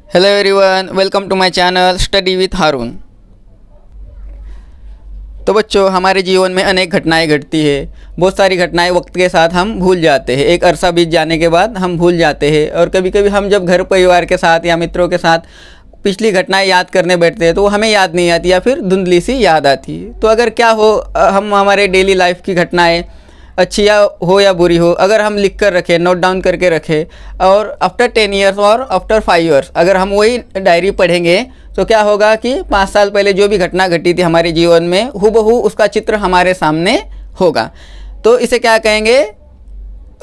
Hello everyone, welcome to my channel study with Haroon. तो बच्चों, हमारे जीवन में अनेक घटनाएं घटती है। बहुत सारी घटनाएं वक्त के साथ हम भूल जाते हैं। एक अरसा बीत जाने के बाद हम भूल जाते हैं। और कभी कभी हम जब घर परिवार के साथ या मित्रों के साथ पिछली घटनाएं याद करने बैठते हैं तो वो हमें याद नहीं आती या फिर धुंधली सी याद आती है। तो अगर क्या हो, हम हमारे डेली लाइफ की घटनाएँ अच्छी या बुरी हो, अगर हम लिख कर रखें, नोट डाउन करके रखें और आफ्टर 10 ईयर्स और आफ्टर 5 ईयर्स अगर हम वही डायरी पढ़ेंगे तो क्या होगा कि 5 साल पहले जो भी घटना घटी थी हमारे जीवन में, हूबहू उसका चित्र हमारे सामने होगा। तो इसे क्या कहेंगे?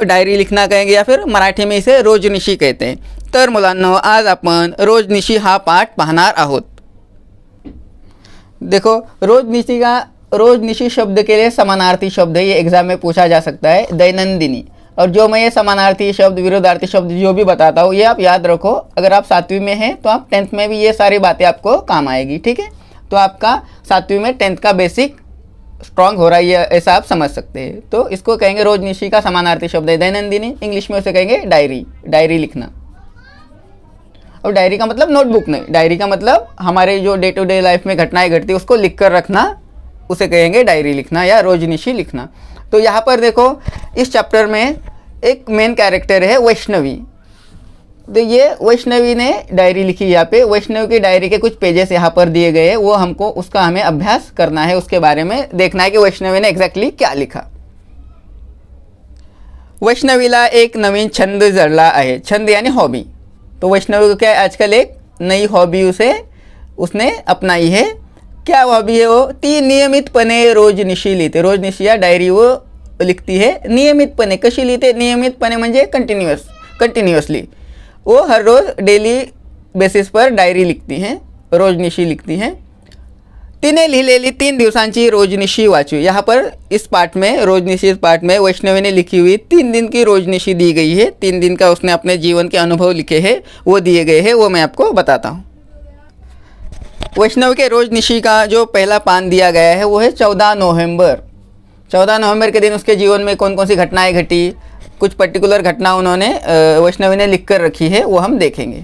डायरी लिखना कहेंगे, या फिर मराठी में इसे रोजनिशी कहते हैं। तर मुलांनो, आज आपण रोजनिशी हा पाठ पाहणार आहोत। देखो, रोजनिशी शब्द के लिए समानार्थी शब्द है, ये एग्जाम में पूछा जा सकता है, दैनंदिनी। और जो मैं ये समानार्थी शब्द, विरोधार्थी शब्द जो भी बताता हूँ ये आप याद रखो। अगर आप 7वीं में हैं तो आप 10th में भी ये सारी बातें आपको काम आएगी, ठीक है। तो आपका 7वीं में 10th का बेसिक स्ट्रांग हो रहा है, ऐसा आप समझ सकते हैं। तो इसको कहेंगे रोजनिशी का समानार्थी शब्द है दैनंदिनी। इंग्लिश में उसे कहेंगे डायरी, डायरी लिखना। और डायरी का मतलब नोटबुक नहीं, डायरी का मतलब हमारे जो डे टू डे लाइफ में घटनाएं घटती है उसको लिख कर रखना, उसे कहेंगे डायरी लिखना या रोजनिशी लिखना। तो यहाँ पर देखो, इस चैप्टर में एक मेन कैरेक्टर है वैष्णवी। तो ये वैष्णवी ने डायरी लिखी। यहाँ पे वैष्णवी की डायरी के कुछ पेजेस यहाँ पर दिए गए हैं, वो उसका हमें अभ्यास करना है, उसके बारे में देखना है कि वैष्णवी ने एग्जैक्टली क्या लिखा। वैष्णवीला एक नवीन छंद जडला आहे। छंद यानी हॉबी। तो वैष्णवी को क्या आजकल एक नई हॉबी उसने अपनाई है। क्या हॉबी है वो? ती नियमितपणे रोजनिशी लिहिते। रोजनिशी या डायरी वो लिखती है नियमितपणे। कशी लिहिते? नियमितपणे म्हणजे कंटिन्यूअसली। वो हर रोज डेली बेसिस पर डायरी लिखती हैं, रोजनिशी लिखती हैं। तिने लिहिलेली 3 दिवसांची रोजनिशी वाचू। यहाँ पर इस पार्ट में, रोजनिशी पार्ट में वैष्णवी ने लिखी हुई 3 दिन की रोजनिशी दी गई है। 3 दिन का उसने अपने जीवन के अनुभव लिखे हैं, वो दिए गए हैं, वो मैं आपको बताता हूँ। वैष्णव के रोजनिशी का जो पहला पान दिया गया है वो है 14 नवंबर। 14 नवंबर के दिन उसके जीवन में कौन कौन सी घटनाएं घटी, कुछ पर्टिकुलर घटना उन्होंने वैष्णवी ने लिख कर रखी है, वो हम देखेंगे।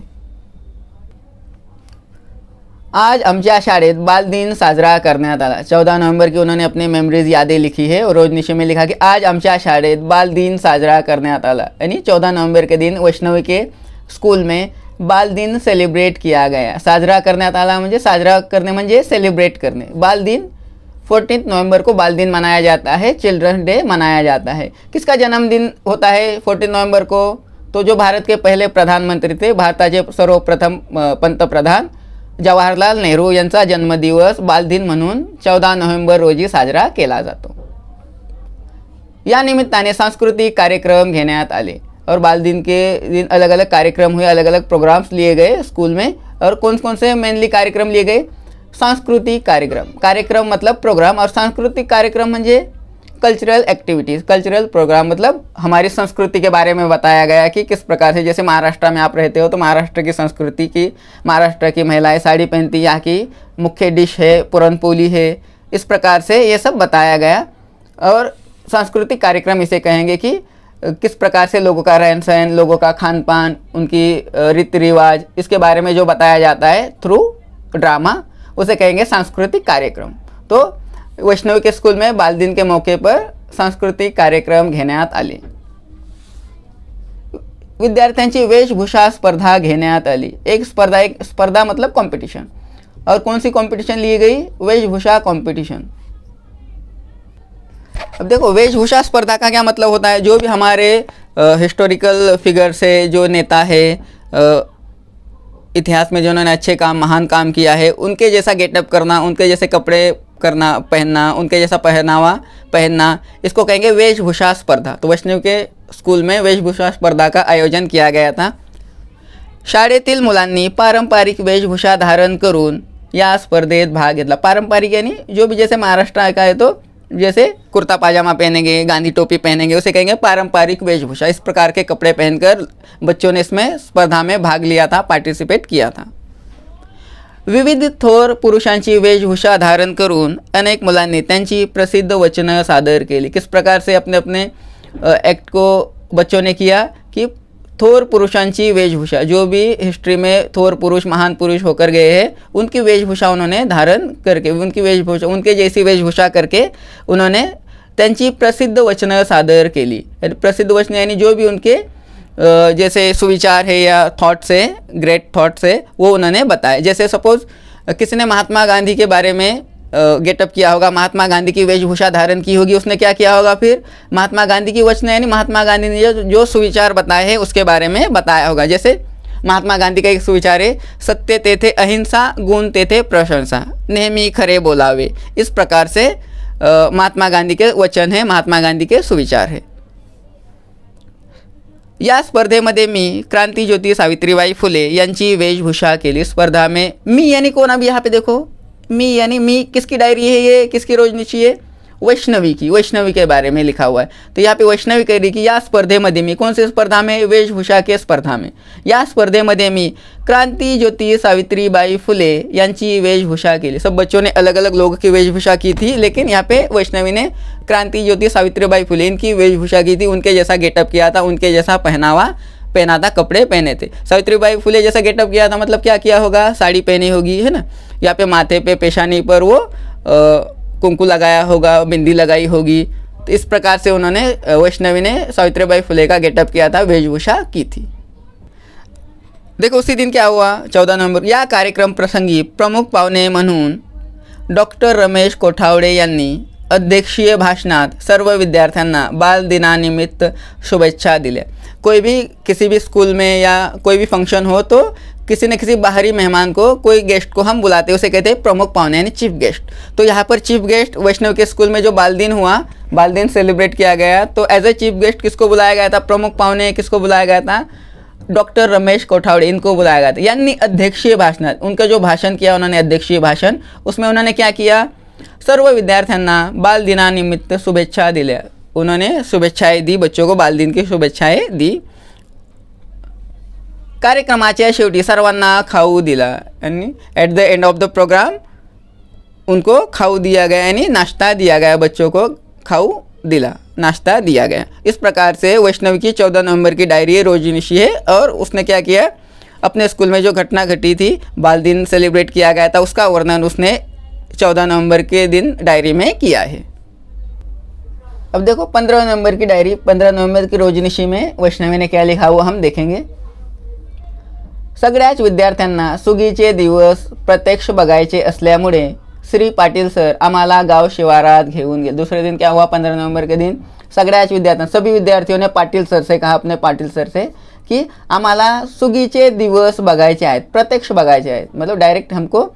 आज आमच्या शाळेत बालदिन साजरा करण्यात आला। 14 नवंबर की उन्होंने अपनी मेमोरीज, यादें लिखी है और रोजनिशी में लिखा कि आज आमच्या शाळेत बालदिन साजरा करण्यात आला। यानी 14 नवंबर के दिन वैष्णवी के स्कूल में बाल दिन सेलिब्रेट किया गया। साजरा करण्यात आला म्हणजे, साजरा करने म्हणजे सेलिब्रेट करने। बाल दिन 14 नवंबर को बाल दिन मनाया जाता है, चिल्ड्रंस डे मनाया जाता है। किसका जन्मदिन होता है 14 नवंबर को? तो जो भारत के पहले प्रधानमंत्री थे, भारताचे सर्वप्रथम पंतप्रधान जवाहरलाल नेहरू यांचा जन्मदिवस बालदिन म्हणून 14 नोव्हेंबर रोजी साजरा केला जातो। या निमित्ताने सांस्कृतिक कार्यक्रम घेण्यात आले और बाल दिन के दिन अलग अलग कार्यक्रम हुए, अलग अलग प्रोग्राम्स लिए गए स्कूल में। और कौन कौन से मेनली कार्यक्रम लिए गए? सांस्कृतिक कार्यक्रम। कार्यक्रम मतलब प्रोग्राम, और सांस्कृतिक कार्यक्रम म्हणजे कल्चरल एक्टिविटीज़। कल्चरल प्रोग्राम मतलब हमारी संस्कृति के बारे में बताया गया कि किस प्रकार से, जैसे महाराष्ट्र में आप रहते हो तो महाराष्ट्र की संस्कृति की, महाराष्ट्र की महिलाएं साड़ी पहनती, यहाँ की मुख्य डिश है पुरनपोली है, इस प्रकार से ये सब बताया गया। और सांस्कृतिक कार्यक्रम इसे कहेंगे कि किस प्रकार से लोगों का रहन सहन, लोगों का खान पान, उनकी रीति रिवाज, इसके बारे में जो बताया जाता है थ्रू ड्रामा, उसे कहेंगे सांस्कृतिक कार्यक्रम। तो वैष्णवी के स्कूल में बाल दिन के मौके पर सांस्कृतिक कार्यक्रम घेण्यात आले। विद्यार्थ्यांची वेशभूषा स्पर्धा घेण्यात आली। एक स्पर्धा मतलब कॉम्पिटिशन। और कौन सी कॉम्पिटिशन ली गई? वेशभूषा कॉम्पिटिशन। अब देखो, वेशभूषा स्पर्धा का क्या मतलब होता है? जो भी हमारे हिस्टोरिकल फिगर्स है, जो नेता है इतिहास में जिन्होंने अच्छे काम, महान काम किया है, उनके जैसा गेटअप करना, उनके जैसे कपड़े पहनना, उनके जैसा पहनावा पहनना, इसको कहेंगे वेशभूषा स्पर्धा। तो वैष्णव के स्कूल में वेशभूषा स्पर्धा का आयोजन किया गया था। शाळेतील मुलांनी पारंपरिक वेशभूषा धारण करून या स्पर्धेत भाग घेतला। पारंपरिक यानी जो भी, जैसे महाराष्ट्र का है तो जैसे कुर्ता पाजामा पहनेंगे, गांधी टोपी पहनेंगे, उसे कहेंगे पारंपरिक वेशभूषा। इस प्रकार के कपड़े पहनकर बच्चों ने इसमें स्पर्धा में भाग लिया था, पार्टिसिपेट किया था। विविध थोर पुरुषांची वेशभूषा धारण करून अनेक मुलांनी त्यांची प्रसिद्ध वचनं सादर केली। किस प्रकार से अपने अपने एक्ट को बच्चों ने किया कि थोर पुरुषांची वेशभूषा, जो भी हिस्ट्री में थोर पुरुष महान पुरुष होकर गए हैं उनकी वेशभूषा उन्होंने धारण करके, उनकी वेशभूषा उनके जैसी वेशभूषा करके उन्होंने त्यांची प्रसिद्ध वचनं सादर केली। प्रसिद्ध वचन यानी जो भी उनके जैसे सुविचार है या थॉट्स है, ग्रेट थॉट्स है, वो उन्होंने बताए। जैसे सपोज किसी ने महात्मा गांधी के बारे में गेटअप किया होगा, महात्मा गांधी की वेशभूषा धारण की होगी, उसने क्या किया होगा, फिर महात्मा गांधी की वचन यानी महात्मा गांधी ने जो सुविचार बताए हैं उसके बारे में बताया होगा। जैसे महात्मा गांधी का एक सुविचार है, सत्य तेथे अहिंसा, गुण तेथे प्रशंसा, नेहमी खरे बोलावे। इस प्रकार से महात्मा गांधी के वचन है, महात्मा गांधी के सुविचार है। या स्पर्धेमध्ये मी क्रांतिज्योती सावित्रीबाई फुले यांची वेशभूषा केली। स्पर्धा में मी यानी कौन, अभी यहाँ पे देखो मी यानी मी किसकी डायरी है, ये किसकी रोजनिशी है, वैष्णवी की, वैष्णवी के बारे में लिखा हुआ है। तो यहाँ पे वैष्णवी कह रही कि या स्पर्धेमध्ये मी, कौन सी स्पर्धा में, वेशभूषा के स्पर्धा में, या स्पर्धेमध्ये मी क्रांतिज्योती सावित्रीबाई फुले यांची वेशभूषा केली। सब बच्चों ने अलग अलग लोगों की वेशभूषा की थी, लेकिन यहाँ पे वैष्णवी ने क्रांतिज्योति सावित्रीबाई फुले इनकी वेशभूषा की थी, उनके जैसा गेटअप किया था, उनके जैसा पहनावा पहना था, कपड़े पहने थे। सावित्रीबाई फुले जैसा गेटअप किया था मतलब क्या किया होगा, साड़ी पहनी होगी, है ना। यहाँ पे माथे पे पेशानी पर वो कुंकू लगाया होगा, बिंदी लगाई होगी। तो इस प्रकार से उन्होंने, वैष्णवी ने सावित्रीबाई फुले का गेटअप किया था, वेशभूषा की थी। देखो उसी दिन क्या हुआ, 14 नवंबर, या कार्यक्रम प्रसंगी प्रमुख पाहुणे म्हणून डॉक्टर रमेश कोठावडे यांनी अध्यक्षीय भाषणात सर्व विद्यार्थ्यांना बाल दिनानिमित्त शुभेच्छा दिल्या। कोई भी किसी भी स्कूल में या कोई भी फंक्शन हो तो किसी न किसी बाहरी मेहमान को, कोई गेस्ट को हम बुलाते हैं, उसे कहते हैं प्रमुख पाहुणे यानी चीफ गेस्ट। तो यहाँ पर चीफ गेस्ट वैष्णव के स्कूल में जो बाल दिन हुआ, बाल दिन सेलिब्रेट किया गया, तो एज ए चीफ गेस्ट किसको बुलाया गया था, प्रमुख पाहुणे किसको बुलाया गया था, डॉक्टर रमेश कोठावडे इनको बुलाया गया था। यानी अध्यक्षीय भाषण, उनका जो भाषण किया उन्होंने अध्यक्षीय भाषण, उसमें उन्होंने क्या किया, सर्व विद्यार्थ्यांना बाल दिनानिमित्त शुभेच्छा दिल्या। उन्होंने शुभेच्छाएं दी, बच्चों को बाल दिन की शुभेच्छाएं दी। कार्यक्रमाच्या शेवटी सर्वांना खाऊ दिला, यानी at the end of the programme उनको खाऊ दिया गया, यानी नाश्ता दिया गया, बच्चों को खाऊ दिला, नाश्ता दिया गया। इस प्रकार से वैष्णवी की 14 नवंबर की डायरी रोजनिशी है, और उसने क्या किया, अपने स्कूल में जो घटना घटी थी, बाल दिन सेलिब्रेट किया गया था, उसका वर्णन उसने 14 नवंबर के दिन डायरी में किया है। अब देखो 15 नवंबर की डायरी, 15 नवंबर की रोजनिशी में वैष्णवी ने क्या लिखा हुआ हम देखेंगे। सगळ्याच विद्यार्थ्यांना सुगीचे दिवस प्रत्यक्ष बघायचे असल्यामुळे श्री पाटिल सर आम्हाला गांव शिवारात घेऊन गए। दूसरे दिन क्या हुआ, 15 नवंबर के दिन सगळ्याच विद्यार्थियों, सभी विद्यार्थियों ने पाटिल सर से कहा, अपने पाटिल सर से, कि आम्हाला सुगीचे दिवस बघायचे आहेत, प्रत्यक्ष बघायचे आहेत, मतलब डायरेक्ट हमको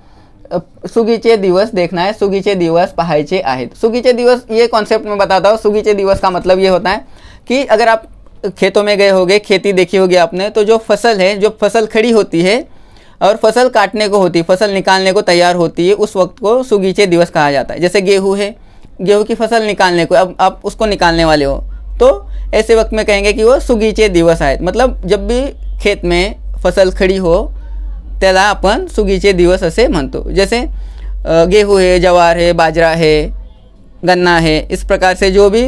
सुगीचे दिवस देखना है, सुगीचे दिवस पहायचे आहेत। सुगीचे दिवस, ये कॉन्सेप्ट में बताता हूँ। सुगीचे दिवस का मतलब ये होता है कि अगर आप खेतों में गए होगे, खेती देखी होगी आपने, तो जो फसल है, जो फसल खड़ी होती है और फसल काटने को होती है, फसल निकालने को तैयार होती है, उस वक्त को सुगीचे दिवस कहा जाता है। जैसे गेहूँ है, गेहूँ की फसल निकालने को, अब आप उसको निकालने वाले हो, तो ऐसे वक्त में कहेंगे कि वो सुगीचे दिवस आहेत। मतलब जब भी खेत में फसल खड़ी हो त्याला आपण सुगीचे दिवस असे म्हणतो। जैसे गेहूँ है, जवार है, बाजरा है, गन्ना है, इस प्रकार से जो भी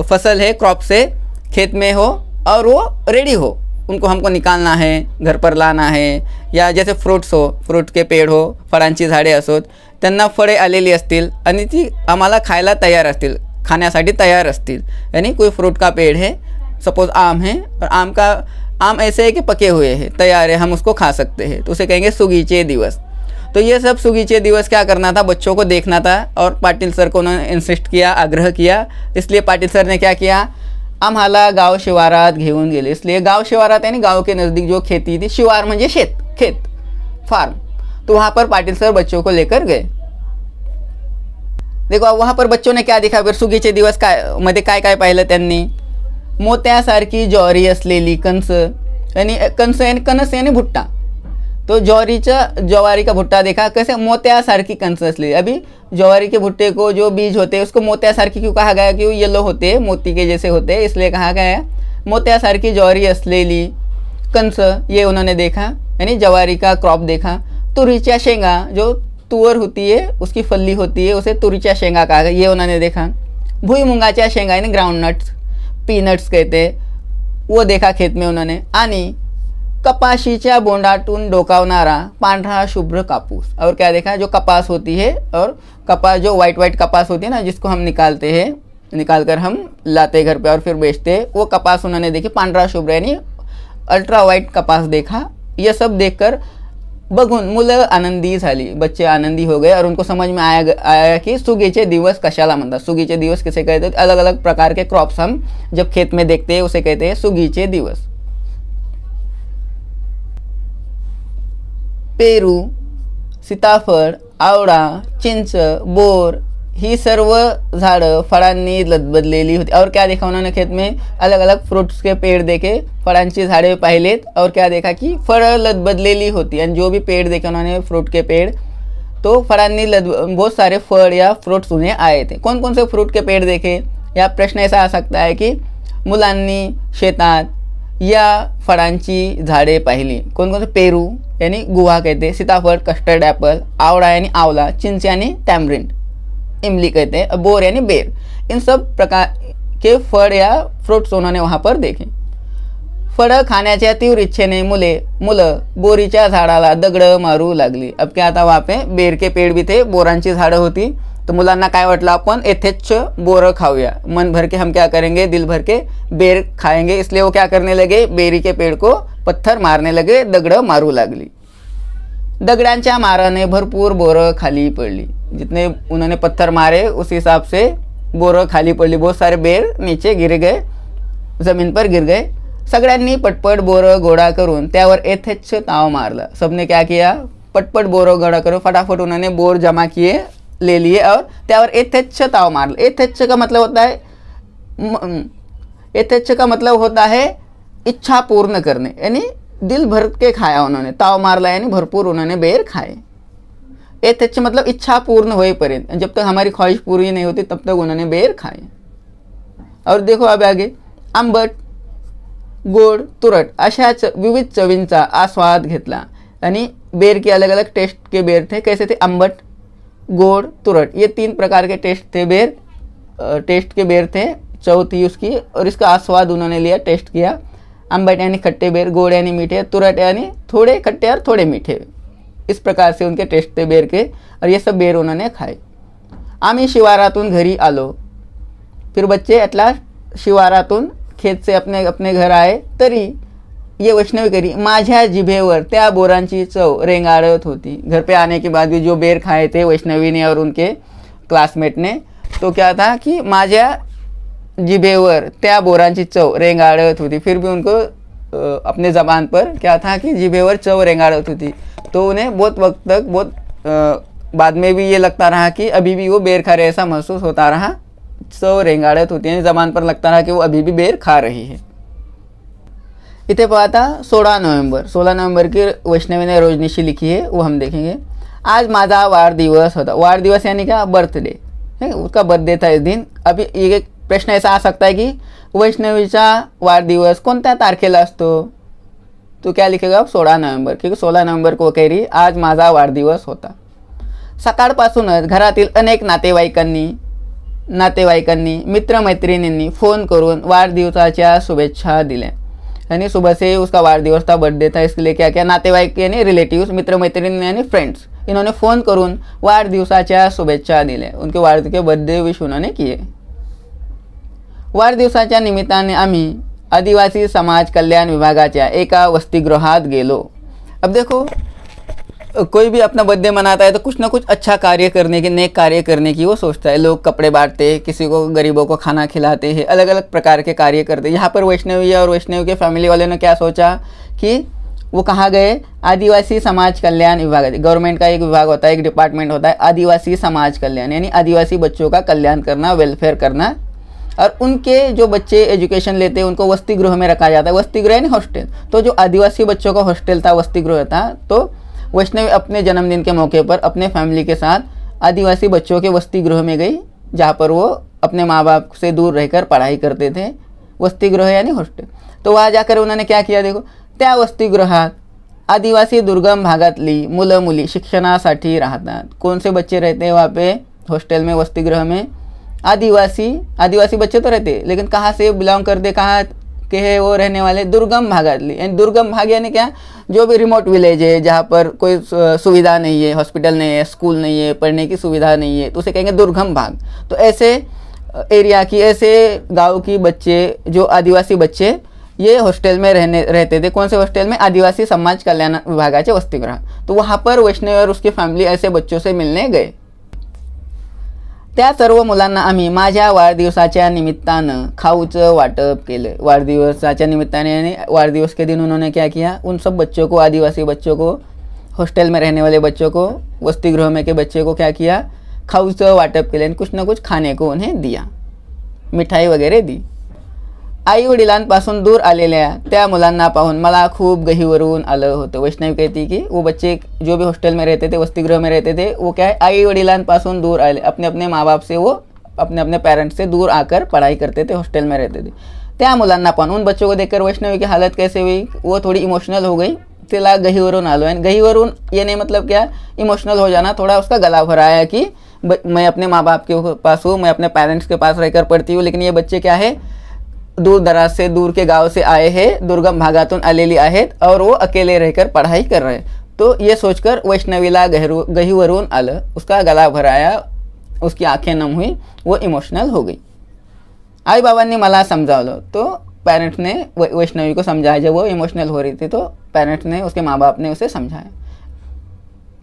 फसल है, क्रॉप से खेत में हो और वो रेडी हो, उनको हमको निकालना है, घर पर लाना है। या जैसे फ्रूट्स हो, फ्रूट के पेड़ हो, फळांची झाडे असोत, त्यांना फळे आलेली असतील आणि ती आम्हाला खायला तयार असतील, खाण्यासाठी तयार असतील, यानी कोई फ्रूट का पेड़ है, सपोज आम है, और आम ऐसे है कि पके हुए हैं, तैयार है, हम उसको खा सकते हैं, तो उसे कहेंगे सुगीचे दिवस। तो ये सब सुगीचे दिवस क्या करना था, बच्चों को देखना था, और पाटिल सर को उन्होंने इंसिस्ट किया, आग्रह किया, इसलिए पाटिल सर ने क्या किया, आम्हाला गाव शिवारात घेऊन गेले। इसलिए गाव शिवारात यानी गांव के नज़दीक जो खेती थी, शिवार म्हणजे शेत, खेत, फार्म, तो वहाँ पर पाटिल सर बच्चों को लेकर गए। देखो अब वहाँ पर बच्चों ने क्या देखा, फिर सुगीचे दिवस मध्ये काय काय पाहिलं त्यांनी, मोत्यासारखी ज्वारी असलेली कंस, यानी कंस यानी कणस यानी भुट्टा, तो ज्वारी का भुट्टा देखा, कैसे मोत्यासारखी कंस असलेली। अभी ज्वारी के भुट्टे को जो बीज होते हैं उसको मोत्यासारखी क्यों कहा गया, क्यों येलो होते हैं, मोती के जैसे होते हैं, इसलिए कहा गया मोत्यासारखी ज्वारी असलेली कंस, ये उन्होंने देखा, यानी ज्वारी का क्रॉप देखा। तुरीच्या शेंगा, जो तुअर होती है उसकी फल्ली होती है, उसे तुरीच्या शेंगा कहा गया, ये उन्होंने देखा। भुईमुंगाच्या शेंगा यानी ग्राउंड नट्स, पीनट्स कहते हैं, वो देखा खेत में उन्होंने, आणि कपाशीच्या बोंडातून डोकावणारा पांढरा शुभ्र कापूस। और क्या देखा, जो कपास होती है और कपास जो वाइट कपास होती है ना, जिसको हम निकालते हैं, निकाल कर हम लाते घर पे और फिर बेचते हैं, वो कपास उन्होंने देखी पांढरा शुभ्र यानी अल्ट्रा वाइट कपास देखा। ये सब देखकर बघून मुलं आनंदी झाली, बच्चे आनंदी हो गए और उनको समझ में आया कि सुगीचे दिवस कशाला म्हणतात। सुगीचे दिवस किसे कहते हैं, अलग अलग प्रकार के क्रॉप्स हम जब खेत में देखते हैं उसे कहते हैं सुगीचे दिवस। पेरू, सीताफळ, आवळा, चिंच, बोर ही सर्व झाड़ं फळांनी लदबदलेली होती। और क्या देखा उन्होंने खेत में, अलग अलग फ्रूट्स के पेड़ देखे, फळांची झाड़े पाहिलेत और क्या देखा कि फळं लदबदलेली होती। और जो भी पेड़ देखे उन्होंने फ्रूट के पेड़, तो फळांनी बहुत सारे फल या फ्रूट्स उन्हें आए थे। कौन कौन से फ्रूट के पेड़ देखे, या प्रश्न ऐसा आ सकता है कि मुलांनी शेतात या फळांची झाडे पाहिली। कौन कौन से, पेरू यानी गुहा कहते हैं, सीताफळ कस्टर्ड एप्पल, आवड़ा यानी आंवला, चिंच यानी टैमरिंड इमली कहते हैं, बोर यानी बेर। इन सब प्रकार के फळ या फ्रूट्स उन्होंने वहाँ पर देखे। फळं खाण्याच्या तीव्र इच्छेने मुलं बोरीच्या झाडाला दगडं मारू लागली। अब क्या था, वहाँ पे बेर के पेड़ भी थे, बोरांची झाडं होती, तो मुलांना काय वाटलं, आपण यथेच्छ बोरं खाऊया, मन भर के हम क्या करेंगे, दिल भर के बेर खाएंगे। इसलिए वो क्या करने लगे, बेरी के पेड़ को पत्थर मारने लगे, दगड़ं मारू लागली। दगडांच्या माराने भरपूर बोरं खाली पडली। जितने उन्होंने पत्थर मारे उस हिसाब से बोरं खाली पडली, बहुत सारे बेर नीचे गिर गए, जमीन पर गिर गए। सगळ्यांनी पटपट बोरं गोळा करून त्यावर यथेच्छ ताव मारला। सबने क्या किया, पटपट बोरं गोळा करो, फटाफट उन्होंने बोर जमा किए, ले लिए और त्यावर यथेच्छ ताव मारला। यथेच्छ का मतलब होता है, यथेच्छ का मतलब होता है इच्छा पूर्ण करने, यानी दिल भर के खाया उन्होंने। ताव मारला यानी भरपूर उन्होंने बेर खाए। यथेच्छ मतलब इच्छा पूर्ण होईपर्यंत, जब तक हमारी ख्वाहिश पूरी नहीं होती तब तक उन्होंने बेर खाए। और देखो अब आगे, आंबट, गोड, तुरट अशा विविध चवींचा आस्वाद घेतला। यानी बेर के अलग अलग टेस्ट के बेर थे, कैसे थे, आंबट, गोड, तुरट, ये 3 प्रकार के टेस्ट के बेर थे, चव थी उसकी, और इसका आस्वाद उन्होंने लिया, टेस्ट किया। आंबट यानी खट्टे बेर, गोड यानी मीठे, तुरट यानी थोड़े खट्टे और थोड़े मीठे। इस प्रकार से उनके टेस्ट थे बेर के, और ये सब बेर उन्होंने खाए। आम्ही शिवारातून घरी आलो, फिर बच्चे एटला शिवारातून खेत से अपने घर आए, तरी ये वैष्णवी करी माझ्या जिभेवर त्या बोरांची चव रेंगाळत होती। घर पे आने के बाद भी जो बेर खाए थे वैष्णवी ने और उनके क्लासमेट ने, तो क्या था कि माझ्या जिभेवर त्या बोरांची चव रेंगाड़त होती। फिर भी उनको अपने ज़बान पर क्या था कि जिभेवर चव रेंगाड़त होती, तो उन्हें बहुत वक्त तक, बहुत बाद में भी ये लगता रहा कि अभी भी वो बेर खा रहे, ऐसा महसूस होता रहा। चव रेंगाड़त होती है, ज़बान पर लगता रहा कि वो अभी भी बेर खा रही है। इथे पाहता 16 नवंबर की वैष्णवी ने रोजनिशी लिखी है, वो हम देखेंगे। आज माझा वाढदिवस होता। वाढदिवस यानी क्या, बर्थडे है, उसका बर्थडे था इस दिन। अभी एक प्रश्न ऐसा आ सकता है कि वैष्णवीचा वाढदिवस कोणत्या तारखेला असतो, तो क्या लिखेगा, 16 नवंबर, क्योंकि 16 नवंबर को कह रही आज माझा वाढदिवस होता। सकाळपासूनच घरातील अनेक नातेवाईकांनी मित्रमैत्रिणींनी फोन करून वाढदिवसाच्या शुभेच्छा दिल्या। यानी सुबह से उसका वाढदिवस था, बर्थडे था, इसके लिए क्या क्या, नातेवाईक यानी रिलेटिव्स, मित्रमैत्रिणी यानी फ्रेंड्स, इन्होंने फ़ोन करून वाढदिवसाच्या शुभेच्छा दिल्या, उनके वाढदिवस के बर्थडे विश उन्होंने किए। वाढदिवसाच्या निमित्ताने आम्ही आदिवासी समाज कल्याण विभागाच्या एका वसतिगृहात गेलो। अब देखो, कोई भी अपना बर्थडे मनाता है तो कुछ ना कुछ अच्छा कार्य करने की, नेक कार्य करने की वो सोचता है। लोग कपड़े बांटते हैं, किसी को गरीबों को खाना खिलाते हैं, अलग अलग प्रकार के कार्य करते हैं। यहाँ पर वैष्णवी और वैष्णवी के फैमिली वाले ने क्या सोचा कि वो कहाँ गए, आदिवासी समाज कल्याण विभाग, गवर्नमेंट का एक विभाग होता है, एक डिपार्टमेंट होता है आदिवासी समाज कल्याण, यानी आदिवासी बच्चों का कल्याण करना, वेलफेयर करना। और उनके जो बच्चे एजुकेशन लेते हैं उनको वसति गृह में रखा जाता है। वसति गृह यानी हॉस्टल, तो जो आदिवासी बच्चों का हॉस्टल था, वसति गृह था, तो वैष्णवी अपने जन्मदिन के मौके पर अपने फैमिली के साथ आदिवासी बच्चों के वसति गृह में गई, जहाँ पर वो अपने माँ बाप से दूर रहकर पढ़ाई करते थे। वसति गृह यानी हॉस्टल। तो वहाँ जाकर उन्होंने क्या किया, देखो, त्या वसतिगृहात आदिवासी दुर्गम भागातली मुलं मुली शिक्षणासाठी राहतात। कौन से बच्चे रहते हैं वहाँ पे हॉस्टल में, वसतिगृह में, आदिवासी बच्चे तो रहते, लेकिन कहाँ से बिलोंग करते, के है वो रहने वाले दुर्गम भागातली, यानी दुर्गम भाग यानी क्या, जो भी रिमोट विलेज है जहाँ पर कोई सुविधा नहीं है, हॉस्पिटल नहीं है, स्कूल नहीं है, पढ़ने की सुविधा नहीं है, तो उसे कहेंगे दुर्गम भाग। तो ऐसे एरिया की, ऐसे गांव की बच्चे, जो आदिवासी बच्चे, ये हॉस्टेल में रहते थे। कौन से हॉस्टेल में? आदिवासी समाज कल्याण विभागाचे वसतिगृह। तो वहाँ पर वैष्णवी और उसकी फॅमिली ऐसे बच्चों से मिलने गए। त्या सर्व मुलांना आम्ही माझ्या वाढदिवसाच्या निमित्तानं खाऊचं वाटप केलं। वाढदिवसाच्या निमित्ताने यानी वाढदिवस के दिन उन्होंने क्या किया, उन सब बच्चों को, आदिवासी बच्चों को, हॉस्टेल में रहने वाले बच्चों को, वसतिगृह में के बच्चे को क्या किया, खाऊचं वाटप केलं, कुछ ना कुछ खाने को उन्हें दिया, मिठाई वगैरे दी। आई वडिलांपासून दूर आलेल्या त्या मुलांना पाहून मला खूप गहिवरून आलं होतं। वैष्णवी कहती कि वो बच्चे जो भी हॉस्टेल में रहते थे, वसतिगृह में रहते थे, वो क्या है, आई वडिलांपासून दूर आए, अपने अपने माँ बाप से, वो अपने अपने पेरेंट्स से दूर आकर पढ़ाई करते थे, हॉस्टेल में रहते थे। त्या मुलांना पाहून, उन बच्चों को देखकर वैष्णवी की हालत कैसे हुई, वो थोड़ी इमोशनल हो गई। तिला गहिवरून आलो, एंड गहिवरून ये नहीं मतलब क्या, इमोशनल हो जाना, थोड़ा उसका गला भराया कि मैं अपने माँ बाप के पास हूँ, मैं अपने पेरेंट्स के पास रहकर पढ़ती हूँ, लेकिन ये बच्चे क्या है, दूर दराज से, दूर के गांव से आए हैं, दुर्गम भागातून आलेली आहेत और वो अकेले रहकर पढ़ाई कर रहे हैं। तो ये सोचकर वैष्णवीला गहिवरून आलं, उसका गला भराया, उसकी आंखें नम हुई, वो इमोशनल हो गई। आई बाबांनी मला समझावलं, तो पेरेंट्स ने वैष्णवी को समझाया। जब वो इमोशनल हो रही थी तो पेरेंट्स ने, उसके माँ बाप ने उसे समझाया।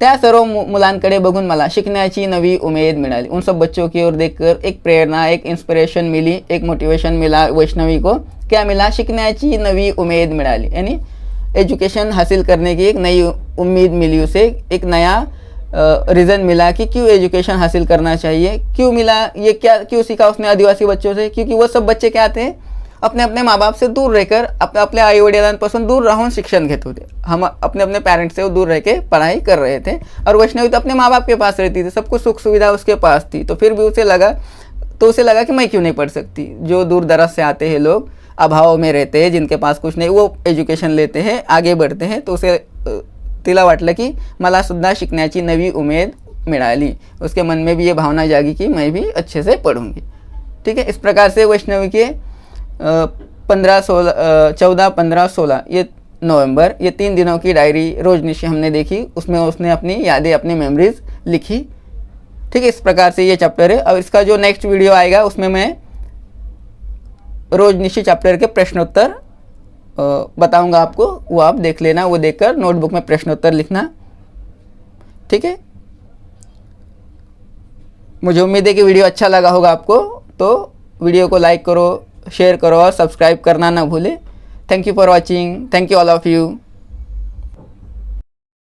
त्या सर्व मुलांकडे बघून मला शिकण्याची नवी उमेद मिळाली। उन सब बच्चों की ओर देखकर एक प्रेरणा, एक इंस्पिरेशन मिली, एक मोटिवेशन मिला वैष्णवी को। क्या मिला? शिकण्याची नवी उमेद मिळाली, यानी एजुकेशन हासिल करने की एक नई उम्मीद मिली उसे, एक नया रीज़न मिला कि क्यों एजुकेशन हासिल करना चाहिए, क्यों मिला, ये क्या क्यों सीखा उसने आदिवासी बच्चों से, क्योंकि वो सब बच्चे क्या थे, अपने अपने माँ बाप से दूर रहकर, अपने आई वडिलांपासून दूर राहून शिक्षण घेत होते। हम अपने अपने पेरेंट्स से दूर रह के पढ़ाई कर रहे थे, और वैष्णवी तो अपने माँ बाप के पास रहती थी, सब कुछ सुख सुविधा उसके पास थी। तो फिर भी उसे लगा कि मैं क्यों नहीं पढ़ सकती। जो दूर दराज से आते हैं लोग, अभाव में रहते हैं, जिनके पास कुछ नहीं, वो एजुकेशन लेते हैं, आगे बढ़ते हैं, तो उसे तिला वाटलं की मला सुद्धा शिकण्याची नवी उमेद मिळाली। उसके मन में भी ये भावना जागी कि मैं भी अच्छे से पढ़ूंगी। ठीक है, इस प्रकार से वैष्णवी के 14, 15, 16 ये नवंबर, ये 3 दिनों की डायरी रोजनिशी हमने देखी। उसमें उसने अपनी यादें, अपनी मेमोरीज लिखी। ठीक है, इस प्रकार से ये चैप्टर है। और इसका जो नेक्स्ट वीडियो आएगा उसमें मैं रोजनिशी चैप्टर के प्रश्नोत्तर बताऊंगा आपको, वो आप देख लेना, वो देखकर नोटबुक में प्रश्नोत्तर लिखना। ठीक है, मुझे उम्मीद है कि वीडियो अच्छा लगा होगा आपको, तो वीडियो को लाइक करो, शेयर करो और सब्सक्राइब करना ना भूले। Thank you for watching, thank you all of you.